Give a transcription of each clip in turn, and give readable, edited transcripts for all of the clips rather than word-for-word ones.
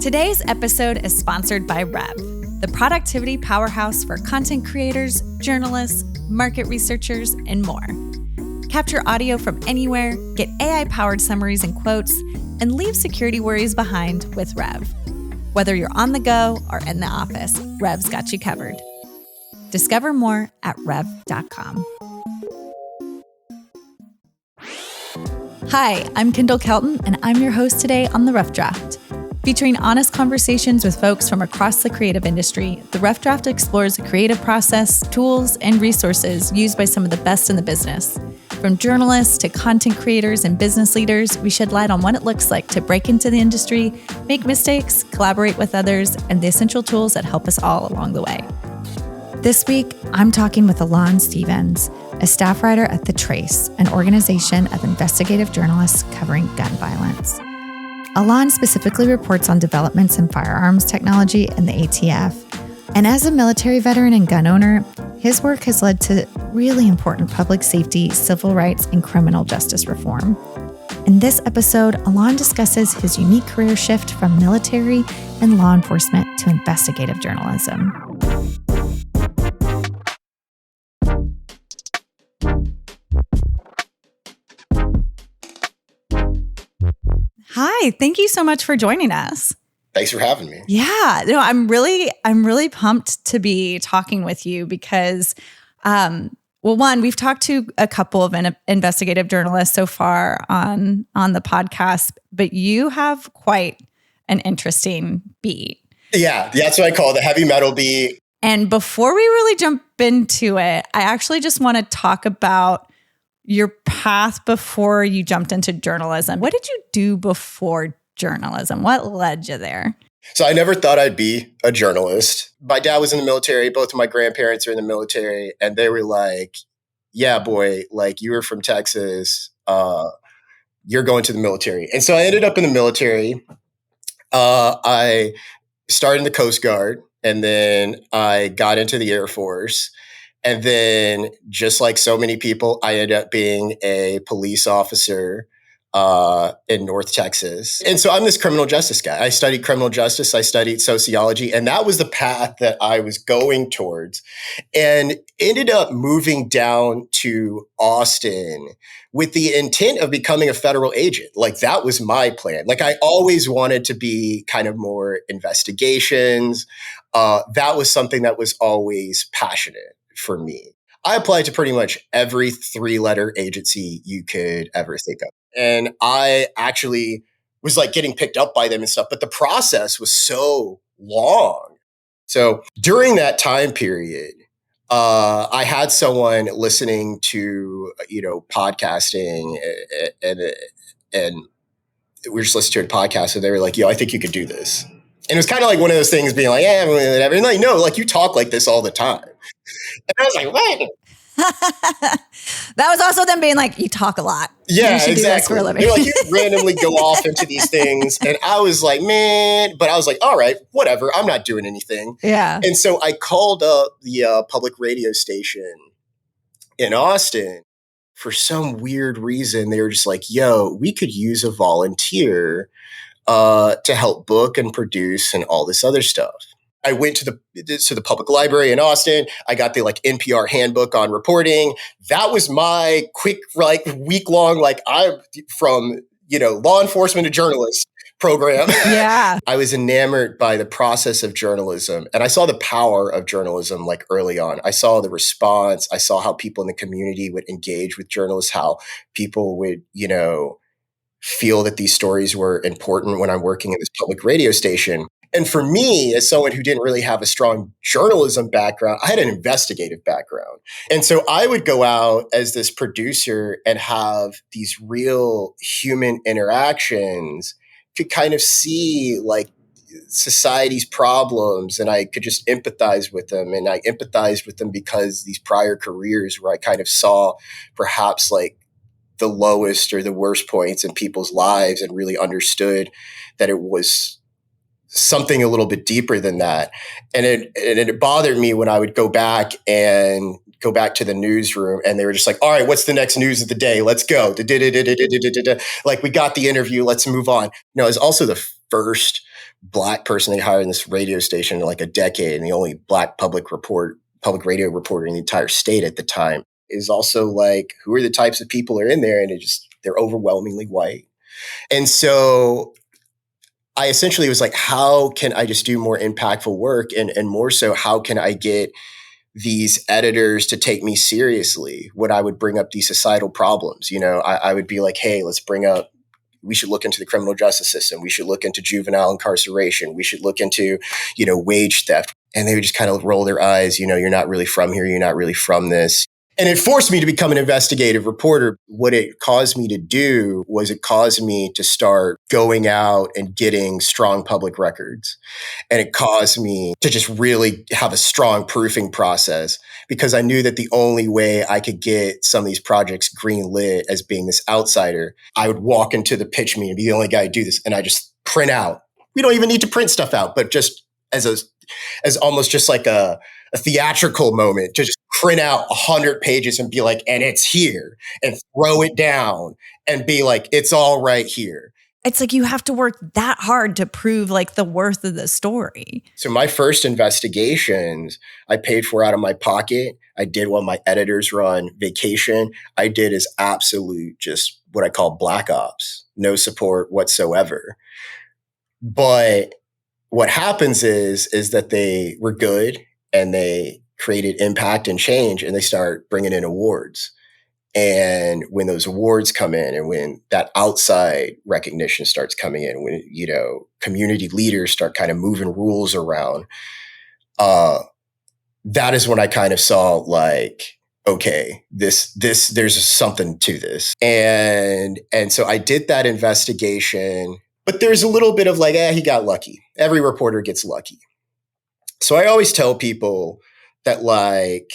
Today's episode is sponsored by Rev, the productivity powerhouse for content creators, journalists, market researchers, and more. Capture audio from anywhere, get AI-powered summaries and quotes, and leave security worries behind with Rev. Whether you're on the go or in the office, Rev's got you covered. Discover more at rev.com. Hi, I'm Kendall Kelton, and I'm your host today on The Rough Draft. Featuring honest conversations with folks from across the creative industry, The Rough Draft explores the creative process, tools, and resources used by some of the best in the business. From journalists to content creators and business leaders, we shed light on what it looks like to break into the industry, make mistakes, collaborate with others, and the essential tools that help us all along the way. This week, I'm talking with Alain Stephens, a staff writer at The Trace, an organization of investigative journalists covering gun violence. Alain specifically reports on developments in firearms technology and the ATF. And as a military veteran and gun owner, his work has led to really important public safety, civil rights, and criminal justice reform. In this episode, Alain discusses his unique career shift from military and law enforcement to investigative journalism. Hi, thank you so much for joining us. Thanks for having me. Yeah, I'm really pumped to be talking with you because, one, we've talked to a couple of investigative journalists so far on the podcast, but you have quite an interesting beat. Yeah, that's what I call the heavy metal beat. And before we really jump into it, I actually just want to talk about your path before you jumped into journalism. What did you do before journalism? What led you there? So I never thought I'd be a journalist. My dad was in the military. Both of my grandparents are in the military. And they were like, yeah, boy, like you were from Texas. You're going to the military. And so I ended up in the military. I started in the Coast Guard and then I got into the Air Force. And then just like so many people, I ended up being a police officer in North Texas. And so I'm this criminal justice guy. I studied criminal justice. I studied sociology. And that was the path that I was going towards and ended up moving down to Austin with the intent of becoming a federal agent. Like that was my plan. Like I always wanted to be kind of more investigations. That was something that was always passionate for me. I applied to pretty much every 3-letter agency you could ever think of. And I actually was like getting picked up by them and stuff, but the process was so long. So during that time period, I had someone listening to, podcasting and we were just listening to a podcast and they were like, yo, I think you could do this. And it was kind of like one of those things being like, yeah, whatever. And like, no, like you talk like this all the time. And I was like, what? That was also them being like, you talk a lot. Yeah, you should exactly. Do this for a living. They're like, you randomly go off into these things. And I was like, man, but I was like, all right, whatever. I'm not doing anything. Yeah. And so I called up the public radio station in Austin. For some weird reason, they were just like, yo, we could use a volunteer to help book and produce and all this other stuff. I went to the public library in Austin. I got the like NPR handbook on reporting. That was my quick like week-long like I'm from law enforcement to journalist program. Yeah. I was enamored by the process of journalism and I saw the power of journalism like early on. I saw the response. I saw how people in the community would engage with journalists, how people would, feel that these stories were important when I'm working at this public radio station. And for me, as someone who didn't really have a strong journalism background, I had an investigative background. And so I would go out as this producer and have these real human interactions to kind of see like society's problems. And I could just empathize with them. And I empathized with them because these prior careers where I kind of saw perhaps like the lowest or the worst points in people's lives and really understood that it was something a little bit deeper than that. And it bothered me when I would go back to the newsroom and they were just like, all right, what's the next news of the day? Let's go. Like we got the interview. Let's move on. It was also the first Black person they hired in this radio station in like a decade, and the only Black public radio reporter in the entire state at the time, is also like, who are the types of people are in there? And they're overwhelmingly white. And so I essentially was like, how can I just do more impactful work? And more so, how can I get these editors to take me seriously when I would bring up these societal problems? I would be like, hey, we should look into the criminal justice system. We should look into juvenile incarceration. We should look into, wage theft. And they would just kind of roll their eyes, you're not really from here. You're not really from this. And it forced me to become an investigative reporter. What it caused me to do was it caused me to start going out and getting strong public records. And it caused me to just really have a strong proofing process, because I knew that the only way I could get some of these projects greenlit as being this outsider, I would walk into the pitch meeting and be the only guy to do this. And I just print out. We don't even need to print stuff out, but just as almost just like a theatrical moment, to just print out 100 pages and be like, and it's here, and throw it down and be like, it's all right here. It's like you have to work that hard to prove like the worth of the story. So my first investigations, I paid for out of my pocket. I did while my editors were on vacation. I did as absolute, just what I call black ops, no support whatsoever. But what happens is that they were good and they created impact and change, and they start bringing in awards. And when those awards come in, and when that outside recognition starts coming in, when, community leaders start kind of moving rules around, that is when I kind of saw like, okay, this there's something to this. And so I did that investigation, but there's a little bit of like, he got lucky. Every reporter gets lucky. So I always tell people that, like,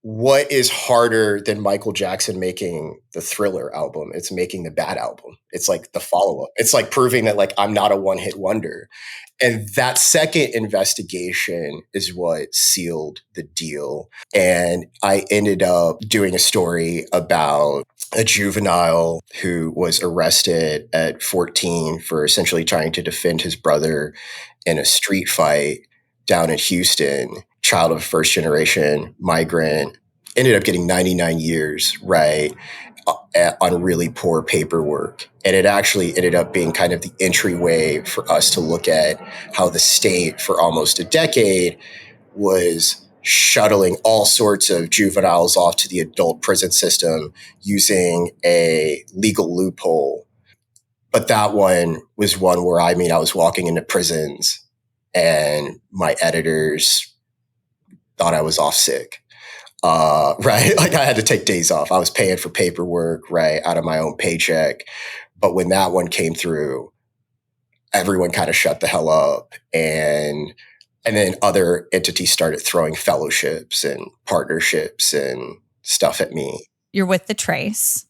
what is harder than Michael Jackson making the Thriller album? It's making the Bad album. It's like the follow-up. It's like proving that, like, I'm not a one-hit wonder. And that second investigation is what sealed the deal. And I ended up doing a story about a juvenile who was arrested at 14 for essentially trying to defend his brother in a street fight down in Houston. Child of first generation migrant, ended up getting 99 years, right, on really poor paperwork. And it actually ended up being kind of the entryway for us to look at how the state for almost a decade was shuttling all sorts of juveniles off to the adult prison system using a legal loophole. But that one was one where, I was walking into prisons and my editors thought I was off sick, right? Like, I had to take days off. I was paying for paperwork, right, out of my own paycheck. But when that one came through, everyone kind of shut the hell up. And then other entities started throwing fellowships and partnerships and stuff at me. You're with the Trace.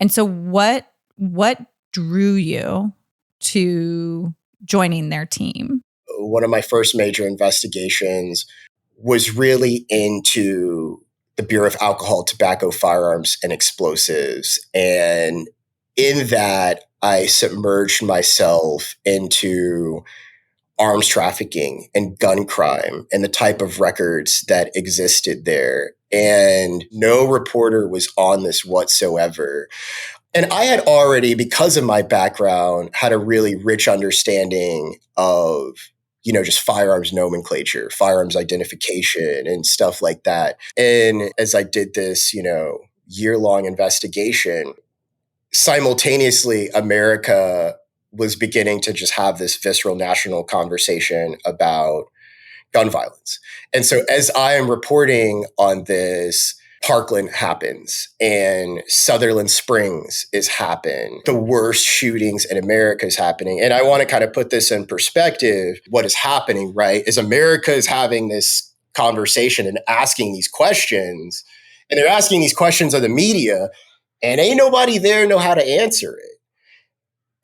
And so what drew you to joining their team? One of my first major investigations was really into the Bureau of Alcohol, Tobacco, Firearms, and Explosives. And in that, I submerged myself into arms trafficking and gun crime and the type of records that existed there. And no reporter was on this whatsoever. And I had already, because of my background, had a really rich understanding of, just firearms nomenclature, firearms identification, and stuff like that. And as I did this, year-long investigation, simultaneously, America was beginning to just have this visceral national conversation about gun violence. And so as I am reporting on this, Parkland happens and Sutherland Springs is happening. The worst shootings in America is happening. And I want to kind of put this in perspective. What is happening, right, is America is having this conversation and asking these questions. And they're asking these questions of the media, and ain't nobody there know how to answer it.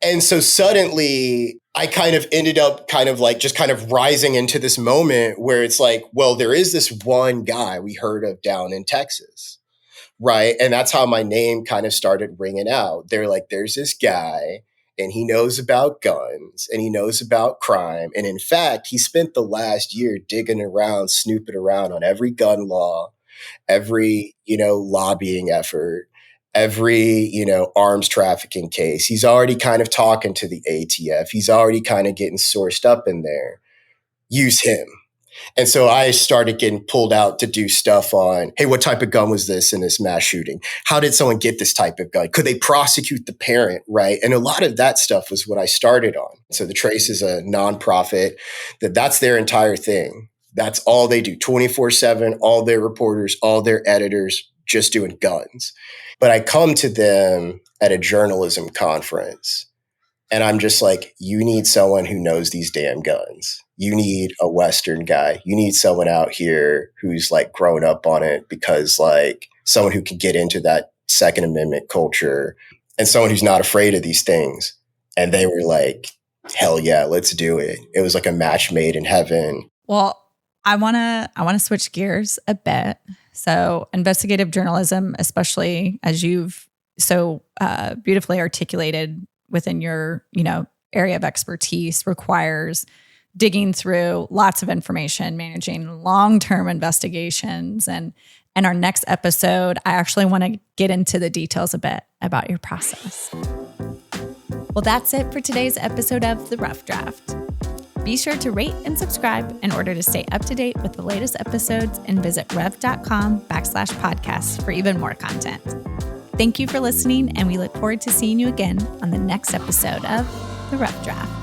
And so suddenly I kind of ended up kind of rising into this moment where it's like, well, there is this one guy we heard of down in Texas, right? And that's how my name kind of started ringing out. They're like, there's this guy and he knows about guns and he knows about crime. And in fact, he spent the last year digging around, snooping around on every gun law, every, lobbying effort, every, arms trafficking case. He's already kind of talking to the ATF. He's already kind of getting sourced up in there. Use him. And so I started getting pulled out to do stuff on, hey, what type of gun was this in this mass shooting? How did someone get this type of gun? Could they prosecute the parent, right? And a lot of that stuff was what I started on. So The Trace is a nonprofit that's their entire thing. That's all they do, 24/7, all their reporters, all their editors, just doing guns. But I come to them at a journalism conference and I'm just like, you need someone who knows these damn guns. You need a Western guy. You need someone out here who's like grown up on it, because like someone who can get into that Second Amendment culture and someone who's not afraid of these things. And they were like, hell yeah, let's do it. It was like a match made in heaven. Well, I want to switch gears a bit. So investigative journalism, especially as you've so beautifully articulated within your, area of expertise, requires digging through lots of information, managing long-term investigations. And in our next episode, I actually want to get into the details a bit about your process. Well, that's it for today's episode of The Rough Draft. Be sure to rate and subscribe in order to stay up to date with the latest episodes, and visit rev.com/podcasts for even more content. Thank you for listening, and we look forward to seeing you again on the next episode of The Rough Draft.